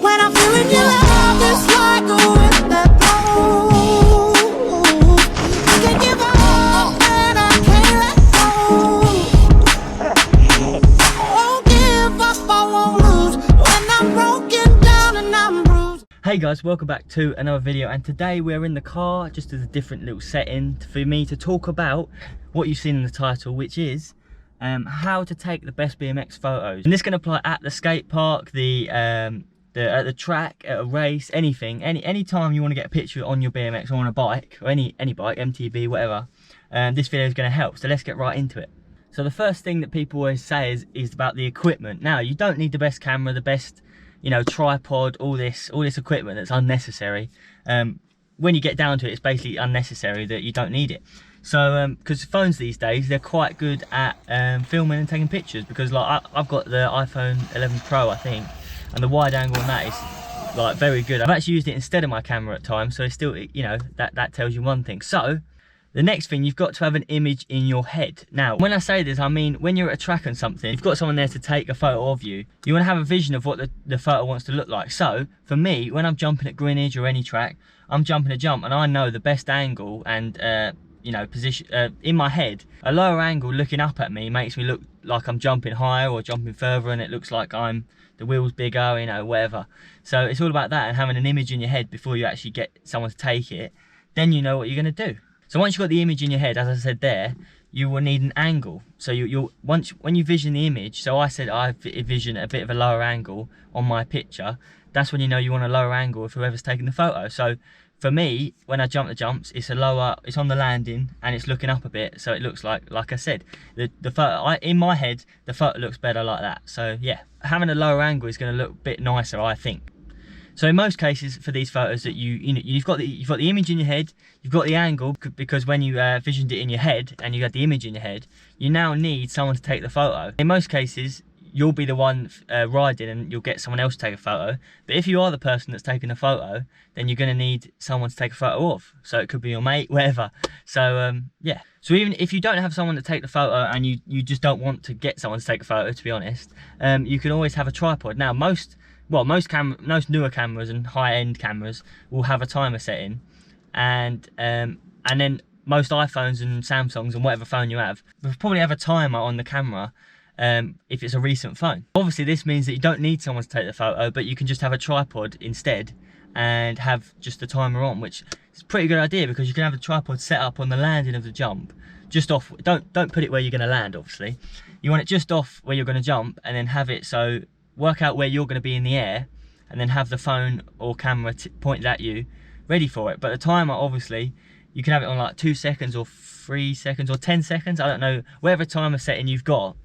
When I'm feeling your love, it's like a wind that blows. Can't give up and I can't let go. Won't give up, I won't lose. When I'm broken down and I'm bruised. Hey guys, welcome back to another video, and today we're in the car just as a different little setting for me to talk about what you've seen in the title, which is how to take the best BMX photos. And this can apply at the skate park, at the track, at a race, anything, any time you want to get a picture on your BMX or on a bike, or any bike, MTB, whatever. This video is going to help, so let's get right into it. So the first thing that people always say is about the equipment. Now, you don't need the best camera, the best, you know, tripod, all this equipment that's unnecessary. When you get down to it, it's basically unnecessary, that you don't need it. So because phones these days, they're quite good at filming and taking pictures, because like I've got the iPhone 11 Pro, I think, and the wide angle on that is like very good. I've actually used it instead of my camera at times, so it's still, you know, that tells you one thing. So the next thing, you've got to have an image in your head. Now, when I say this, I mean when you're at a track and something, you've got someone there to take a photo of you. You want to have a vision of what the photo wants to look like. So for me, when I'm jumping at Greenwich or any track, I'm jumping a jump and I know the best angle and you know, position in my head. A lower angle looking up at me makes me look like I'm jumping higher or jumping further, and it looks like the wheel's bigger, you know, whatever. So it's all about that and having an image in your head before you actually get someone to take it. Then you know what you're going to do. So once you've got the image in your head, as I said there, you will need an angle. So when you vision the image, so I said I vision a bit of a lower angle on my picture, that's when you know you want a lower angle of whoever's taking the photo. So for me, when I jump the jumps, it's on the landing and it's looking up a bit, so it looks like I said, the photo, in my head, the photo looks better like that. So yeah, having a lower angle is going to look a bit nicer, I think. So in most cases for these photos, that you've got the image in your head, you've got the angle, because when you visioned it in your head and you had the image in your head, you now need someone to take the photo. In most cases, you'll be the one riding and you'll get someone else to take a photo. But if you are the person that's taking the photo, then you're going to need someone to take a photo of. So it could be your mate, whatever. So yeah. So even if you don't have someone to take the photo and you just don't want to get someone to take a photo, to be honest, you can always have a tripod. Now most newer cameras and high-end cameras will have a timer setting, and then most iPhones and Samsungs and whatever phone you have will probably have a timer on the camera. If it's a recent phone. Obviously this means that you don't need someone to take the photo, but you can just have a tripod instead and have just the timer on, which is a pretty good idea, because you can have the tripod set up on the landing of the jump, just off. Don't put it where you're going to land, obviously. You want it just off where you're going to jump, and then have it, so work out where you're going to be in the air, and then have the phone or camera pointed at you, ready for it. But the timer, obviously, you can have it on like 2 seconds or 3 seconds or 10 seconds, I don't know, whatever timer setting you've got.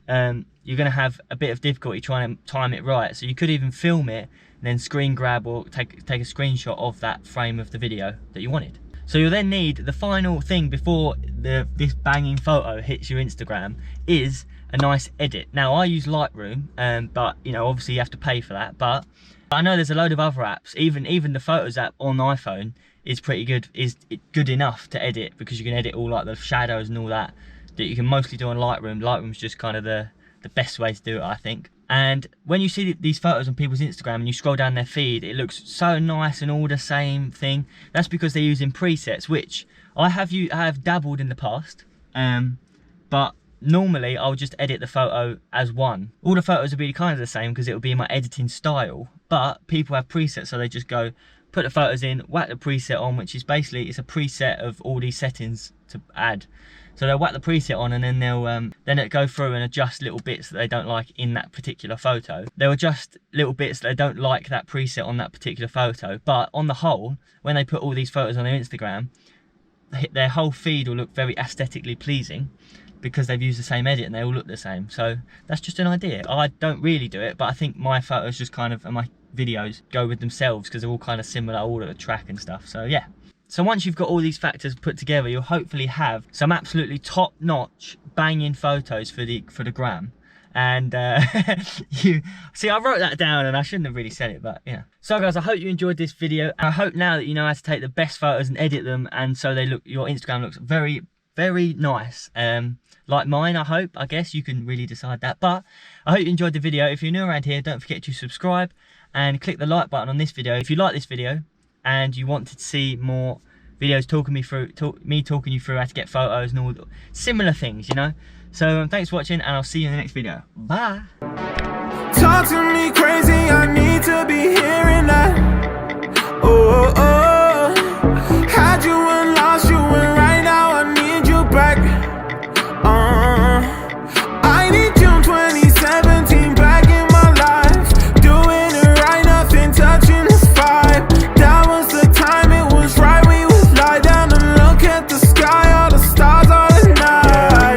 You're going to have a bit of difficulty trying to time it right. So you could even film it and then screen grab or take a screenshot of that frame of the video that you wanted. So you'll then need the final thing before this banging photo hits your Instagram is a nice edit. Now I use Lightroom, but you know, obviously you have to pay for that. But I know there's a load of other apps. Even the Photos app on iPhone is pretty good. Is good enough to edit, because you can edit all like the shadows and all that you can mostly do on Lightroom. Lightroom's just kind of the best way to do it, I think. And when you see these photos on people's Instagram and you scroll down their feed, it looks so nice and all the same thing. That's because they're using presets, which I have dabbled in the past, but normally I'll just edit the photo as one. All the photos will be kind of the same because it will be my editing style, but people have presets, so they just go, put the photos in, whack the preset on, which is basically, it's a preset of all these settings to add. So they'll whack the preset on, and then they'll then it go through and adjust little bits that they don't like in that particular photo. They'll adjust little bits that they don't like that preset on that particular photo. But on the whole, when they put all these photos on their Instagram, their whole feed will look very aesthetically pleasing, because they've used the same edit and they all look the same. So that's just an idea. I don't really do it, but I think my photos just kind of, and my videos go with themselves, because they're all kind of similar, all at the track and stuff. So yeah. So once you've got all these factors put together, you'll hopefully have some absolutely top-notch banging photos for the gram. And you see, I wrote that down and I shouldn't have really said it, but yeah. So guys, I hope you enjoyed this video. I hope now that you know how to take the best photos and edit them, and so they look, your Instagram looks very, very nice. Like mine, I hope. I guess you can really decide that. But I hope you enjoyed the video. If you're new around here, don't forget to subscribe. and click the like button on this video if you like this video and you want to see more videos talking you through how to get photos and all the similar things, you know. So thanks for watching, and I'll see you in the next video. Bye. Talk to me crazy, I need to be hearing that. Oh, oh, oh.